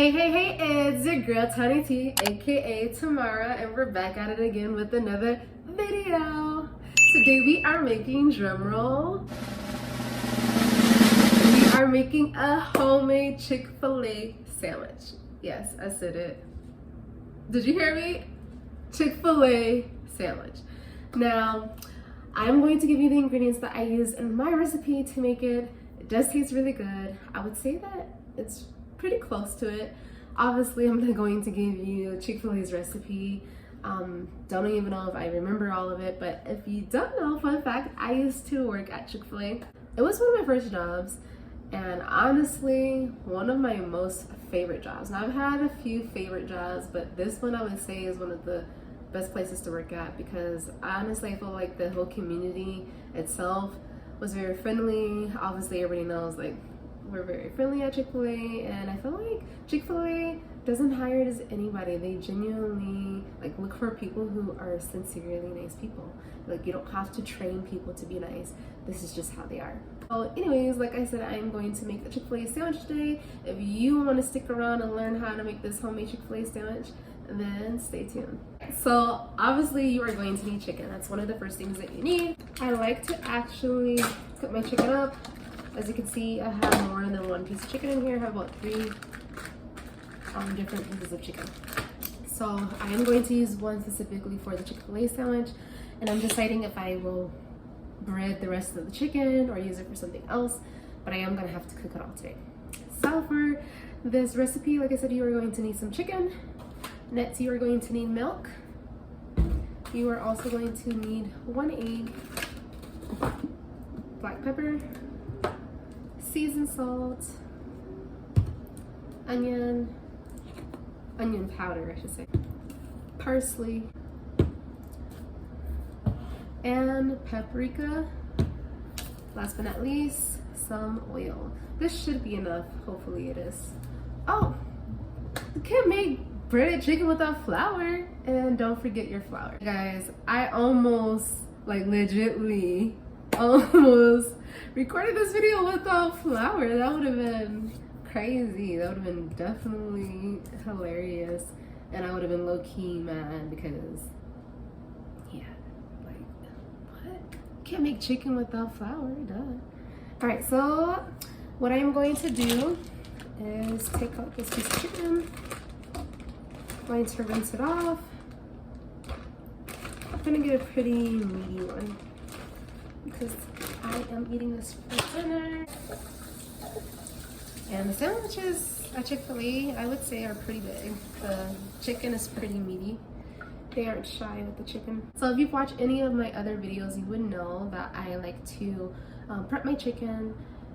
Hey, it's your girl Tiny T, aka Tamara, and we're back at it again with another video. Today we are making, drumroll, we are making a homemade Chick-fil-A sandwich. Yes, I said it. Did you hear me? Chick-fil-A sandwich. Now, I'm going to give you the ingredients that I use in my recipe to make it. It does taste really good. I would say that it's pretty close to it. Obviously, I'm not going to give you Chick-fil-A's recipe. Don't even know if I remember all of it, but if you don't know, fun fact, I used to work at Chick-fil-A. It was one of my first jobs, and honestly, one of my most favorite jobs. Now, I've had a few favorite jobs, but this one I would say is one of the best places to work at because honestly, I feel like the whole community itself was very friendly. Obviously, everybody knows like we're very friendly at Chick-fil-A, and I feel like Chick-fil-A doesn't hire just anybody. They genuinely like look for people who are sincerely nice people. Like, you don't have to train people to be nice. This is just how they are. So anyways, like I said, I'm going to make a Chick-fil-A sandwich today. If you want to stick around and learn how to make this homemade Chick-fil-A sandwich, then stay tuned. So obviously you are going to need chicken. That's one of the first things that you need. I like to actually cut my chicken up. As you can see, I have more than one piece of chicken in here. I have about 3 different pieces of chicken. So I am going to use one specifically for the Chick-fil-A sandwich, and I'm deciding if I will bread the rest of the chicken or use it for something else, but I am gonna have to cook it all today. So for this recipe, like I said, you are going to need some chicken. Next, you are going to need milk. You are also going to need 1 egg, black pepper, seasoned salt, onion powder, I should say, parsley, and paprika. Last but not least, some oil. This should be enough. Hopefully it is. Oh, you can't make breaded chicken without flour, and don't forget your flour. Guys, I almost, like legitly, almost recorded this video without flour. That would have been crazy. That would have been definitely hilarious, and I would have been low-key mad because, yeah, like, what? Can't make chicken without flour, duh. All right, so what I'm going to do is take out this piece of chicken. I'm going to rinse it off. I'm gonna get a pretty meaty one because I am eating this for dinner. And the sandwiches at Chick-fil-A, I would say, are pretty big. The chicken is pretty meaty. They aren't shy with the chicken. So if you've watched any of my other videos, you would know that I like to prep my chicken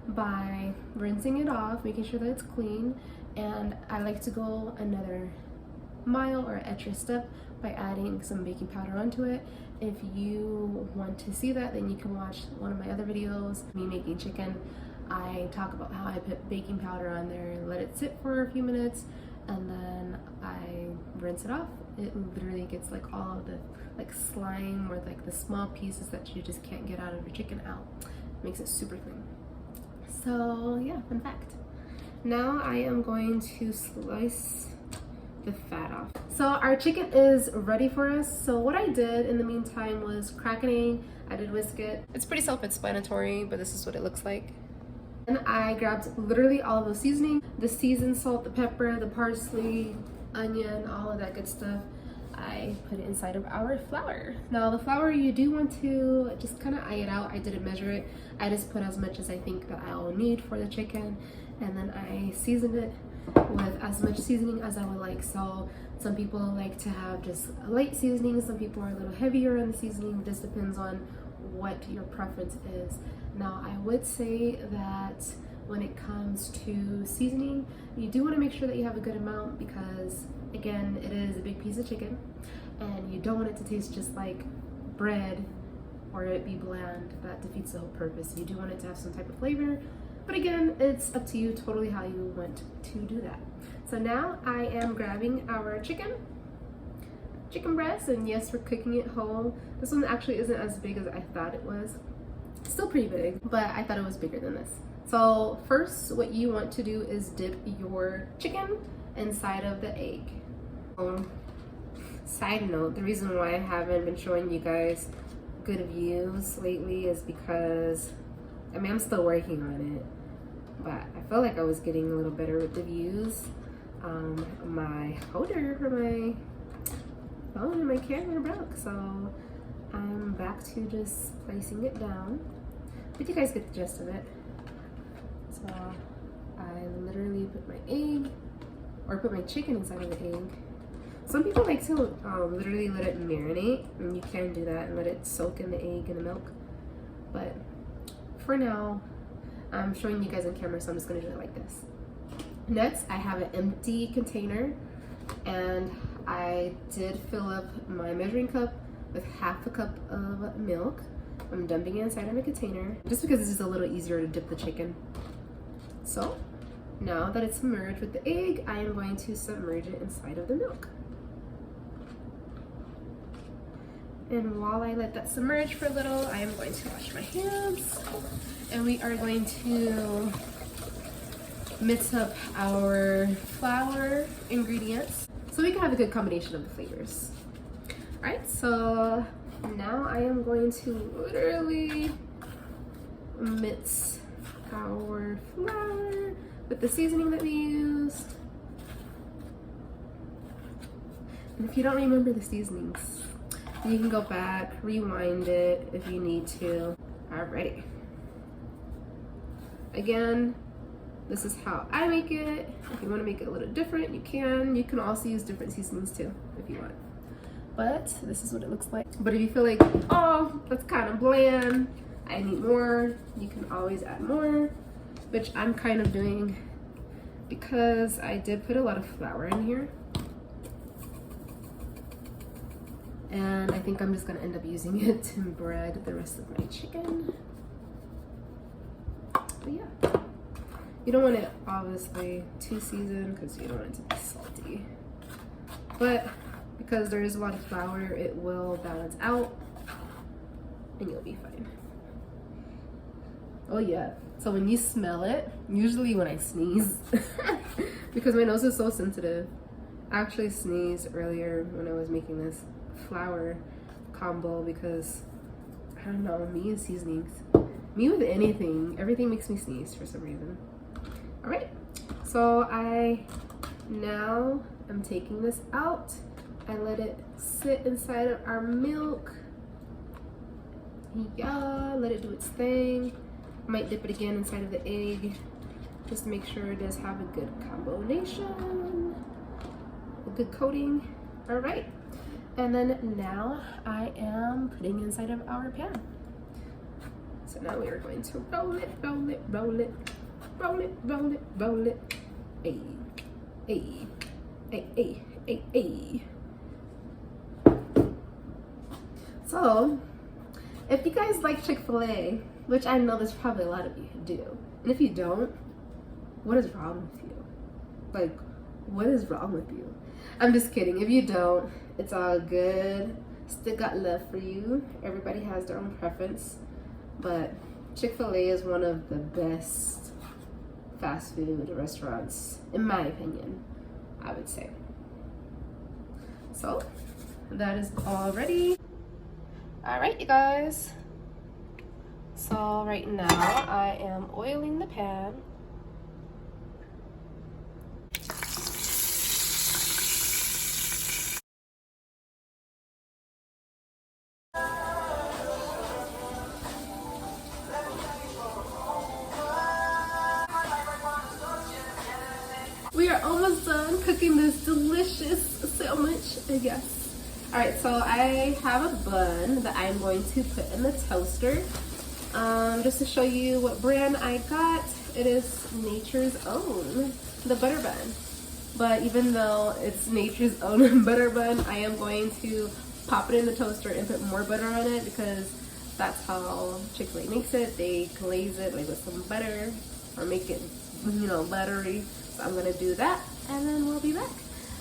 by rinsing it off, making sure that it's clean. And I like to go another mile or extra step by adding some baking powder onto it. If you want to see that, then you can watch one of my other videos, me making chicken. I talk about how I put baking powder on there and let it sit for a few minutes, and then I rinse it off. It literally gets like all of the like slime or like the small pieces that you just can't get out of your chicken out. It makes it super clean. So yeah, fun fact. Now I am going to slice the fat off. So our chicken is ready for us. So what I did in the meantime was crack an egg. I did whisk it. It's pretty self-explanatory, but this is what it looks like. And I grabbed literally all of the seasoning, the seasoned salt, the pepper, the parsley, onion, all of that good stuff. I put it inside of our flour. Now the flour, you do want to just kind of eye it out. I didn't measure it. I just put as much as I think that I'll need for the chicken, and then I seasoned it with as much seasoning as I would like. So some people like to have just a light seasoning, some people are a little heavier in the seasoning. This depends on what your preference is. Now I would say that when it comes to seasoning, you do want to make sure that you have a good amount because, again, it is a big piece of chicken and you don't want it to taste just like bread or it be bland. That defeats the whole purpose. You do want it to have some type of flavor, but again, it's up to you totally how you want to do that. So now I am grabbing our chicken breast, and yes, we're cooking it whole. This one actually isn't as big as I thought it was. Still pretty big, but I thought it was bigger than this. So first, what you want to do is dip your chicken inside of the egg. Side note, the reason why I haven't been showing you guys good views lately is because, I mean, I'm still working on it, but I felt like I was getting a little better with the views. My holder for my phone and my camera broke, so I'm back to just placing it down. But you guys get the gist of it. So I literally put my egg, or put my chicken inside of the egg. Some people like to literally let it marinate, and you can do that and let it soak in the egg and the milk. But for now, I'm showing you guys on camera, so I'm just gonna do it like this. Next, I have an empty container, and I did fill up my measuring cup with half a cup of milk. I'm dumping it inside of a container, just because this is a little easier to dip the chicken. So now that it's submerged with the egg, I am going to submerge it inside of the milk. And while I let that submerge for a little, I am going to wash my hands. And we are going to mix up our flour ingredients so we can have a good combination of the flavors. All right, so now I am going to literally mix our flour with the seasoning that we used. And if you don't remember the seasonings, you can go back, rewind it if you need to. Alrighty. Again, this is how I make it. If you want to make it a little different, you can. You can also use different seasonings too, if you want. But this is what it looks like. But if you feel like, oh, that's kind of bland, I need more, you can always add more, which I'm kind of doing because I did put a lot of flour in here. And I think I'm just gonna end up using it to bread the rest of my chicken. But yeah, you don't want it obviously too seasoned because you don't want it to be salty. But because there is a lot of flour, it will balance out and you'll be fine. Oh yeah, so when you smell it, usually when I sneeze, because my nose is so sensitive, I actually sneezed earlier when I was making this flour combo because I don't know, me and seasonings, me with anything, everything makes me sneeze for some reason. All right, so I now am taking this out. I let it sit inside of our milk. Yeah, let it do its thing. Might dip it again inside of the egg just to make sure it does have a good combination, a good coating. All right. And then now I am putting inside of our pan. So now we are going to roll it, roll it, roll it, roll it, roll it, roll it. Ay, ay, ay, ay, ay, ay. So, if you guys like Chick-fil-A, which I know there's probably a lot of you who do, and if you don't, what is wrong with you? Like, what is wrong with you? I'm just kidding. If you don't, it's all good. Still got love for you. Everybody has their own preference. But Chick-fil-A is one of the best fast food restaurants, in my opinion, I would say. So, that is all ready. All right, you guys. So right now I am oiling the pan. We are almost done cooking this delicious sandwich, I guess. All right, so I have a bun that I'm going to put in the toaster. Just to show you what brand I got, it is Nature's Own, the butter bun. But even though it's Nature's Own butter bun, I am going to pop it in the toaster and put more butter on it because that's how Chick-fil-A makes it. They glaze it like with some butter or make it, you know, buttery. So I'm gonna do that and then we'll be back.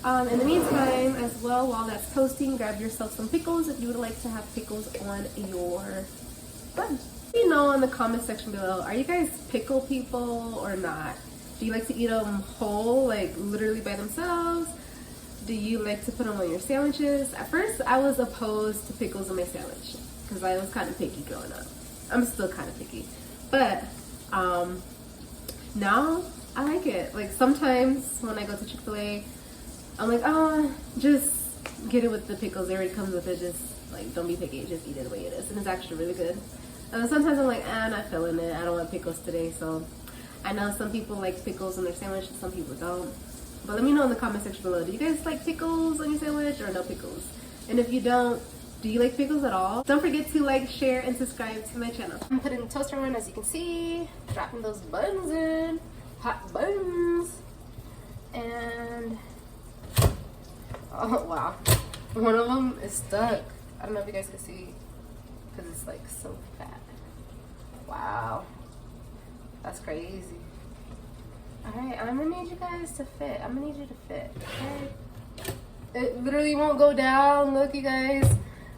In the meantime, as well, while that's toasting, grab yourself some pickles if you would like to have pickles on your bun. Let me know in the comment section below, are you guys pickle people or not? Do you like to eat them whole, like literally by themselves? Do you like to put them on your sandwiches? At first, I was opposed to pickles on my sandwich because I was kind of picky growing up. I'm still kind of picky, but now I like it. Like sometimes when I go to Chick-fil-A, I'm like, oh, just get it with the pickles. It already comes with it. Just like, don't be picky. Just eat it the way it is, and it's actually really good. And sometimes I'm like, I'm not feeling it. I don't want pickles today. So I know some people like pickles on their sandwich, and some people don't. But let me know in the comment section below. Do you guys like pickles on your sandwich or no pickles? And if you don't, do you like pickles at all? Don't forget to like, share, and subscribe to my channel. I'm putting the toaster on, as you can see. Dropping those buns in. Hot buns. And oh wow, one of them is stuck. I don't know if you guys can see because it's like so fat. Wow, that's crazy. All right, I'm gonna need you guys to fit. I'm gonna need you to fit, okay? It literally won't go down. Look, you guys,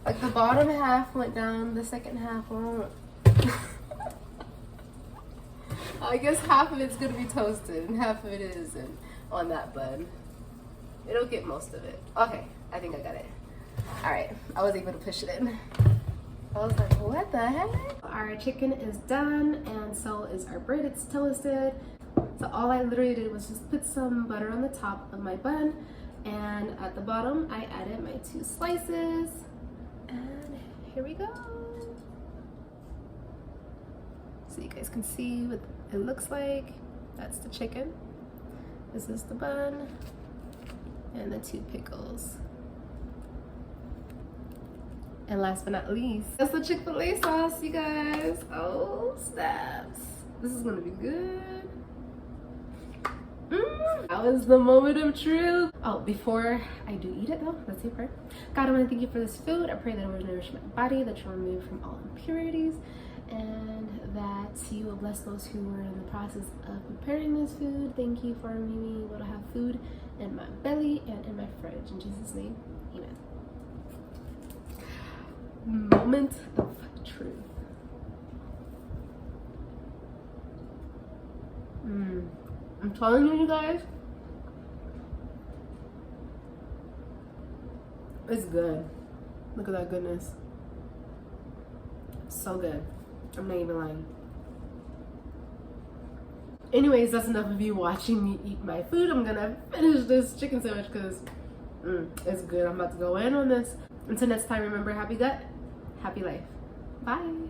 like the bottom half went down, the second half won't. I guess half of it's gonna be toasted and half of it isn't on that bun. It'll get most of it. Okay, I think I got it. All right, I was able to push it in. I was like, what the heck? Our chicken is done, and so is our bread. It's toasted. So all I literally did was just put some butter on the top of my bun, and at the bottom I added my 2 slices, and here we go. So you guys can see what it looks like. That's the chicken. This is the bun, and the 2 pickles. And last but not least, that's the Chick-fil-A sauce, you guys. Oh, snaps. This is gonna be good. That was the moment of truth. Oh, before I do eat it though, let's say a prayer. God, I want to thank you for this food. I pray that it will nourish my body, that you'll remove from all impurities, and that you will bless those who are in the process of preparing this food. Thank you for me able to have food in my belly and in my fridge. In Jesus' name, amen. Moment of truth. I'm telling you guys, it's good. Look at that goodness. So good. I'm not even lying. Anyways, that's enough of you watching me eat my food. I'm gonna finish this chicken sandwich because it's good. I'm about to go in on this. Until next time, remember, happy gut, happy life. Bye.